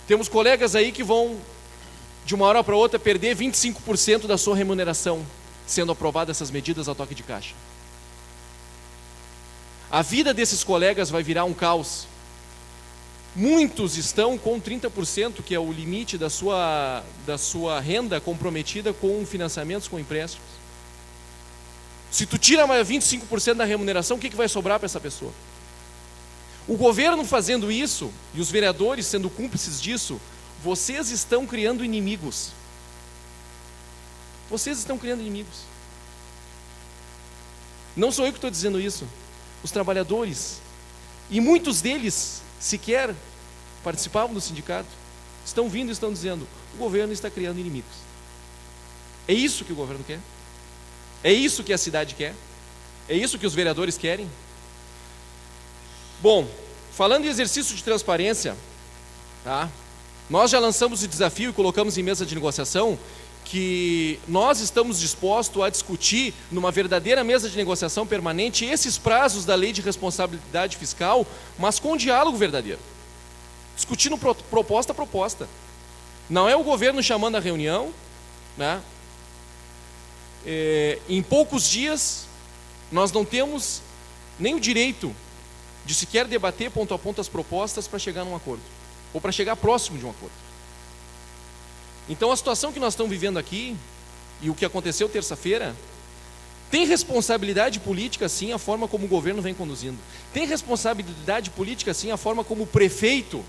Temos colegas aí que vão, de uma hora para outra, perder 25% da sua remuneração, sendo aprovadas essas medidas a toque de caixa. A vida desses colegas vai virar um caos. Muitos estão com 30%, que é o limite da sua renda comprometida com financiamentos, com empréstimos. Se tu tira 25% da remuneração, o que vai sobrar para essa pessoa? O governo fazendo isso, e os vereadores sendo cúmplices disso, vocês estão criando inimigos. Vocês estão criando inimigos. Não sou eu que estou dizendo isso. Os trabalhadores, e muitos deles sequer participavam do sindicato, estão vindo e estão dizendo: o governo está criando inimigos. É isso que o governo quer? É isso que a cidade quer? É isso que os vereadores querem? Bom, falando em exercício de transparência, tá? Nós já lançamos o desafio e colocamos em mesa de negociação que nós estamos dispostos a discutir numa verdadeira mesa de negociação permanente esses prazos da lei de responsabilidade fiscal, mas com diálogo verdadeiro, discutindo proposta a proposta. Não é o governo chamando a reunião, né? Em poucos dias nós não temos nem o direito de sequer debater ponto a ponto as propostas para chegar num acordo, ou para chegar próximo de um acordo. Então a situação que nós estamos vivendo aqui, e o que aconteceu terça-feira, tem responsabilidade política sim a forma como o governo vem conduzindo. Tem responsabilidade política sim a forma como o prefeito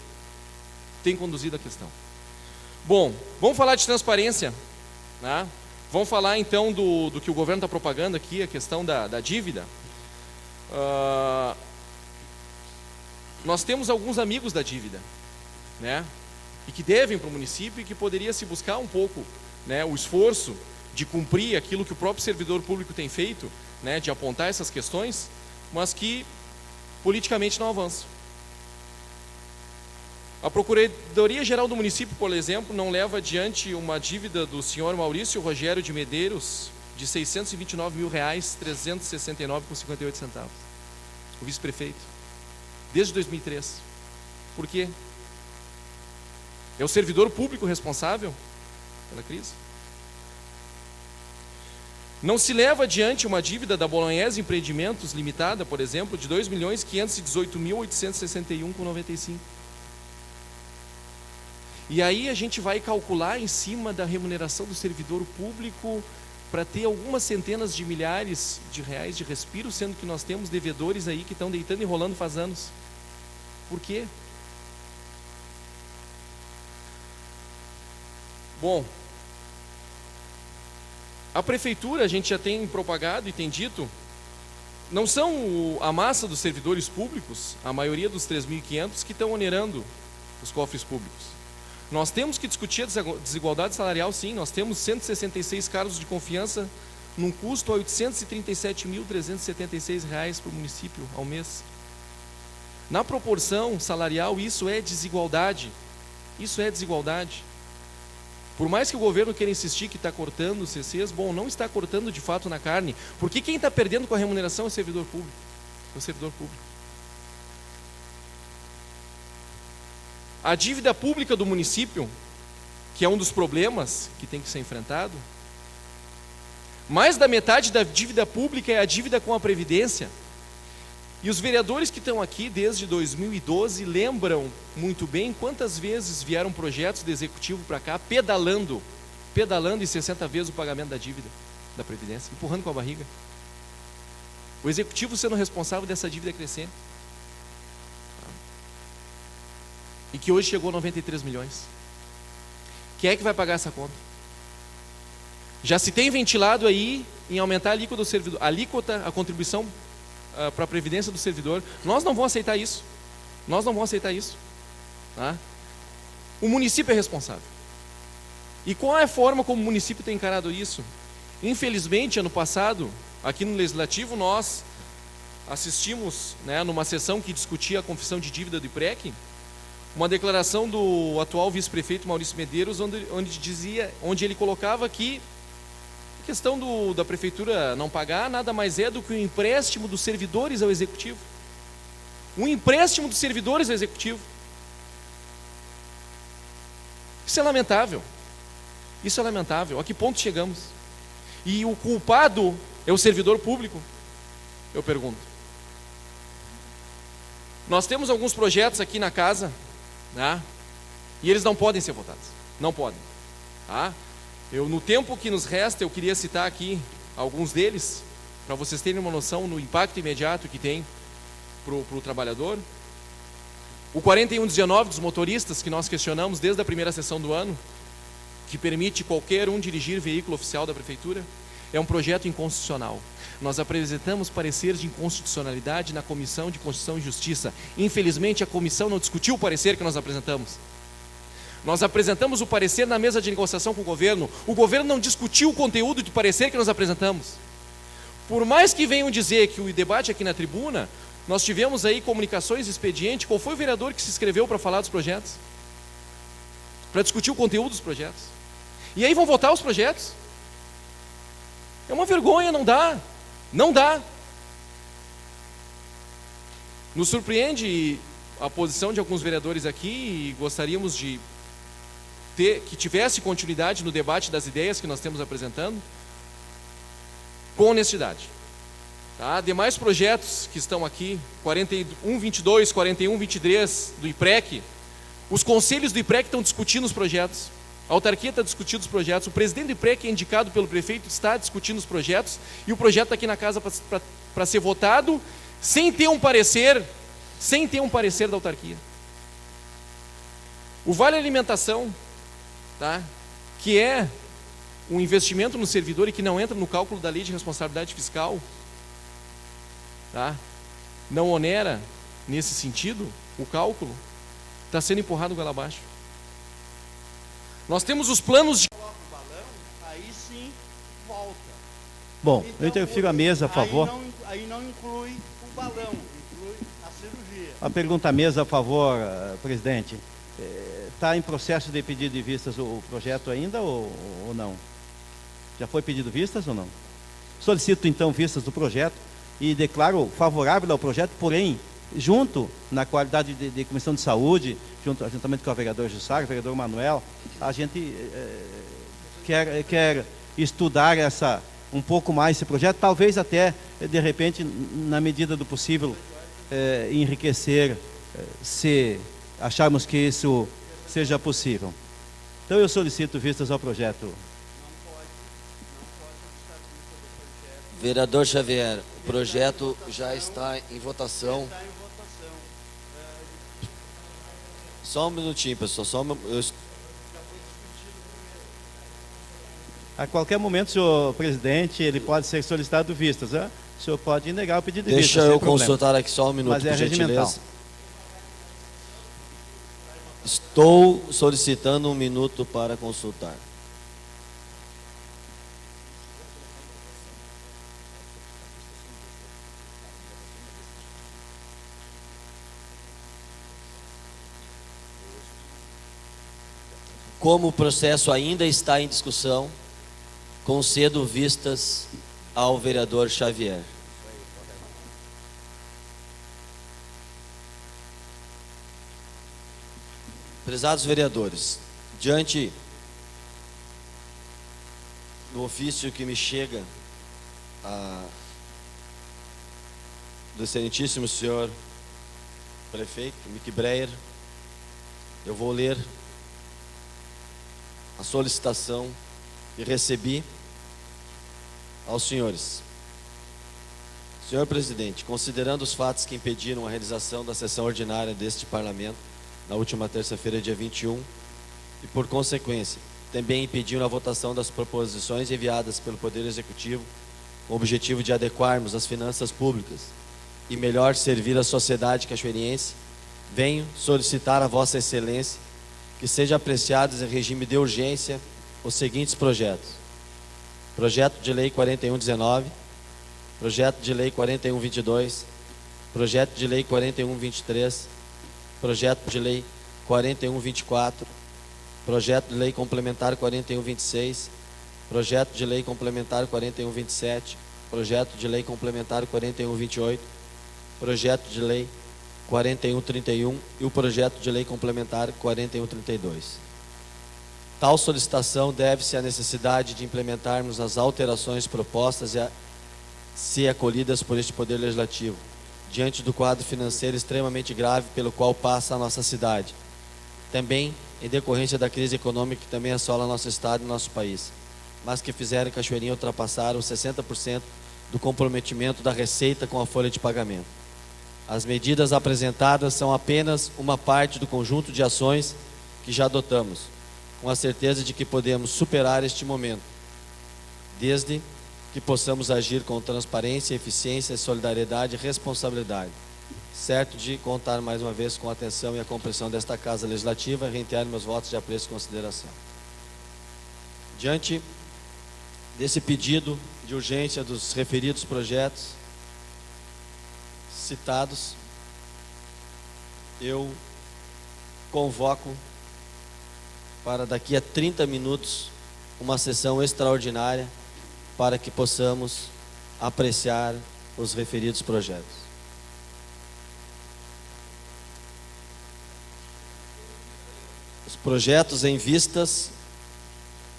tem conduzido a questão. Bom, vamos falar de transparência, né? Vamos falar então do que o governo está propagando aqui, a questão da dívida. Nós temos alguns amigos da dívida, né? E que devem para o município e que poderia se buscar um pouco, né, o esforço de cumprir aquilo que o próprio servidor público tem feito, né, de apontar essas questões, mas que politicamente não avançam. A Procuradoria-Geral do município, por exemplo, não leva adiante uma dívida do senhor Maurício Rogério de Medeiros de R$ 629.369,58. O vice-prefeito. Desde 2003. Por quê? É o servidor público responsável pela crise? Não se leva adiante uma dívida da Bolognese Empreendimentos Limitada, por exemplo, de R$ 2.518.861,95. E aí a gente vai calcular em cima da remuneração do servidor público para ter algumas centenas de milhares de reais de respiro, sendo que nós temos devedores aí que estão deitando e rolando faz anos. Por quê? Bom, a prefeitura, a gente já tem propagado e tem dito, não são a massa dos servidores públicos, a maioria dos 3.500, que estão onerando os cofres públicos. Nós temos que discutir a desigualdade salarial, sim. Nós temos 166 cargos de confiança num custo a R$ 837.376 para o município ao mês. Na proporção salarial, isso é desigualdade. Isso é desigualdade. Por mais que o governo queira insistir que está cortando os CCs, bom, não está cortando de fato na carne, porque quem está perdendo com a remuneração é o servidor público. É o servidor público. A dívida pública do município, que é um dos problemas que tem que ser enfrentado, mais da metade da dívida pública é a dívida com a Previdência. E os vereadores que estão aqui desde 2012 lembram muito bem quantas vezes vieram projetos do Executivo para cá pedalando em 60 vezes o pagamento da dívida da Previdência, empurrando com a barriga. O Executivo sendo responsável dessa dívida crescer. E que hoje chegou a 93 milhões. Quem é que vai pagar essa conta? Já se tem ventilado aí em aumentar a alíquota do servidor, a contribuição para a Previdência do servidor. Nós não vamos aceitar isso. Nós não vamos aceitar isso. Tá? O município é responsável. E qual é a forma como o município tem encarado isso? Infelizmente, ano passado, aqui no Legislativo, nós assistimos, né, numa sessão que discutia a confissão de dívida do IPREC, uma declaração do atual vice-prefeito Maurício Medeiros, onde ele colocava que a questão da prefeitura não pagar nada mais é do que um empréstimo dos servidores ao executivo. Um empréstimo dos servidores ao executivo. Isso é lamentável. Isso é lamentável. A que ponto chegamos? E o culpado é o servidor público? Eu pergunto. Nós temos alguns projetos aqui na casa, né? E eles não podem ser votados. Não podem. Tá? No tempo que nos resta, eu queria citar aqui alguns deles, para vocês terem uma noção no impacto imediato que tem para o trabalhador. O 4119 dos motoristas, que nós questionamos desde a primeira sessão do ano, que permite qualquer um dirigir veículo oficial da prefeitura, é um projeto inconstitucional. Nós apresentamos parecer de inconstitucionalidade na Comissão de Constituição e Justiça. Infelizmente, a comissão não discutiu o parecer que nós apresentamos. Nós apresentamos o parecer na mesa de negociação com o governo não discutiu o conteúdo do parecer que nós apresentamos. Por mais que venham dizer que o debate aqui na tribuna, nós tivemos aí comunicações, expediente, qual foi o vereador que se inscreveu para falar dos projetos? Para discutir o conteúdo dos projetos. E aí vão votar os projetos? É uma vergonha, não dá. Não dá. Nos surpreende a posição de alguns vereadores aqui e gostaríamos de que tivesse continuidade no debate das ideias que nós temos apresentando, com honestidade. Tá? Demais projetos que estão aqui, 4122, 4123 do IPREC, os conselhos do IPREC estão discutindo os projetos, a autarquia está discutindo os projetos, o presidente do IPREC, que é indicado pelo prefeito, está discutindo os projetos, e o projeto está aqui na casa para ser votado, sem ter um parecer da autarquia. O Vale Alimentação, tá? Que é um investimento no servidor e que não entra no cálculo da lei de responsabilidade fiscal, tá? Não onera nesse sentido o cálculo, está sendo empurrado goela abaixo. Nós temos os planos de...
Aí sim volta.
Bom,
Então,
eu interfiro a mesa, por favor.
Aí não inclui o balão, inclui a cirurgia.
A pergunta à mesa, a favor, presidente. Está em processo de pedido de vistas o projeto ainda ou não? Já foi pedido vistas ou não? Solicito então vistas do projeto e declaro favorável ao projeto, porém, junto, na qualidade de Comissão de Saúde, juntamente com o vereador Jussara, o vereador Manuel, a gente quer estudar um pouco mais esse projeto, talvez até, de repente, na medida do possível, enriquecer, se acharmos que isso seja possível. Então eu solicito vistas ao projeto.
Vereador Xavier, o projeto já está em votação. Só um minutinho, pessoal.
A qualquer momento, senhor presidente, ele pode ser solicitado vistas. Né? O senhor pode negar o pedido de vistas.
Deixa eu consultar aqui só um minuto,
Mas é
por
regimental.
gentileza. Estou solicitando um minuto para consultar. Como o processo ainda está em discussão, concedo vistas ao vereador Xavier. Prezados vereadores, diante do ofício que me chega do excelentíssimo senhor prefeito Mick Breyer, eu vou ler a solicitação que recebi aos senhores. Senhor presidente, considerando os fatos que impediram a realização da sessão ordinária deste Parlamento na última terça-feira, dia 21, e por consequência, também impediram a votação das proposições enviadas pelo Poder Executivo com o objetivo de adequarmos as finanças públicas e melhor servir a sociedade cachoeirense, venho solicitar a Vossa Excelência que sejam apreciados em regime de urgência os seguintes projetos: Projeto de Lei 4119, Projeto de Lei 4122, Projeto de Lei 4123, Projeto de Lei 4124, Projeto de Lei Complementar 4126, Projeto de Lei Complementar 4127, Projeto de Lei Complementar 4128, Projeto de Lei 4131 e o Projeto de Lei Complementar 4132. Tal solicitação deve-se à necessidade de implementarmos as alterações propostas e se acolhidas por este Poder Legislativo, diante do quadro financeiro extremamente grave pelo qual passa a nossa cidade. Também em decorrência da crise econômica que também assola nosso estado e nosso país, mas que fizeram Cachoeirinha ultrapassar os 60% do comprometimento da receita com a folha de pagamento. As medidas apresentadas são apenas uma parte do conjunto de ações que já adotamos, com a certeza de que podemos superar este momento, desde que possamos agir com transparência, eficiência, solidariedade e responsabilidade, certo de contar mais uma vez com a atenção e a compreensão desta Casa Legislativa e reitero meus votos de apreço e consideração. Diante desse pedido de urgência dos referidos projetos citados, eu convoco para daqui a 30 minutos uma sessão extraordinária para que possamos apreciar os referidos projetos. Os projetos em vistas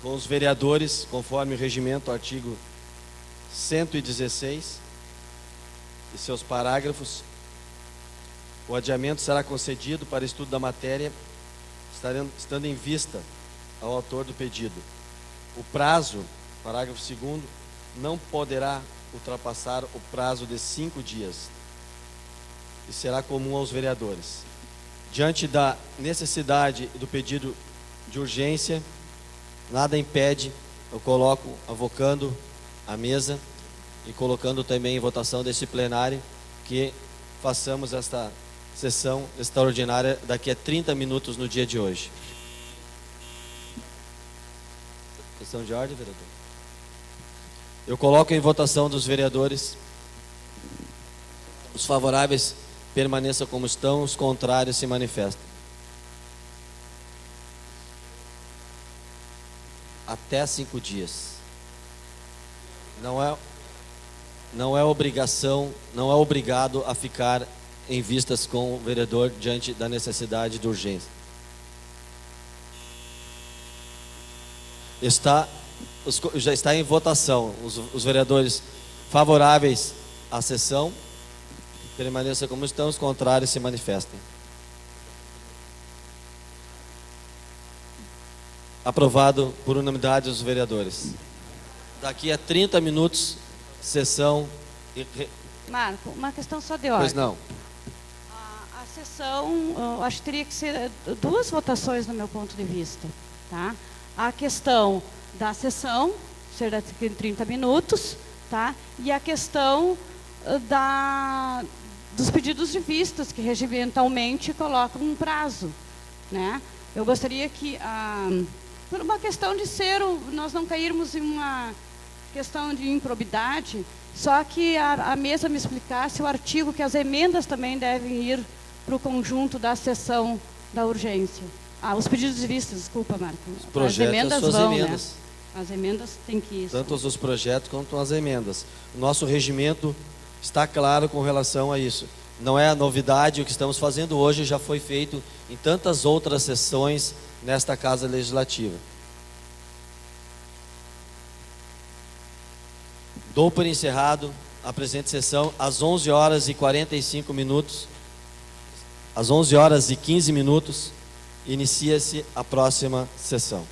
com os vereadores, conforme o regimento, artigo 116, e seus parágrafos. O adiamento será concedido para estudo da matéria, estando em vista ao autor do pedido. O prazo, parágrafo 2º, não poderá ultrapassar o prazo de 5 dias e será comum aos vereadores. Diante da necessidade do pedido de urgência, nada impede, eu coloco, avocando a mesa e colocando também em votação desse plenário, que façamos esta sessão extraordinária daqui a 30 minutos no dia de hoje. Questão de ordem, vereador? Eu coloco em votação dos vereadores. Os favoráveis permaneçam como estão, os contrários se manifestam. Até 5 dias. Não é obrigação, não é obrigado a ficar em vistas com o vereador diante da necessidade de urgência. Já está em votação. Os vereadores favoráveis à sessão permaneçam como estão, os contrários se manifestem. Aprovado por unanimidade dos vereadores. Daqui a 30 minutos, sessão.
Marco, uma questão só de ordem.
Pois não.
A sessão, eu acho que teria que ser 2 votações no meu ponto de vista, tá? A questão da sessão, ser daqui em 30 minutos, tá? E a questão dos pedidos de vistas, que regimentalmente colocam um prazo, né? Eu gostaria que, por uma questão de nós não cairmos em uma questão de improbidade, só que a mesa me explicasse o artigo que as emendas também devem ir para o conjunto da sessão da urgência. Os pedidos de vista, desculpa, Marco.
Os projetos, as emendas suas emendas.
Né? As emendas têm que ir.
Tanto os projetos quanto as emendas. O nosso regimento está claro com relação a isso. Não é a novidade, o que estamos fazendo hoje já foi feito em tantas outras sessões nesta Casa Legislativa. Dou por encerrado a presente sessão às 11h45. Às 11h15, inicia-se a próxima sessão.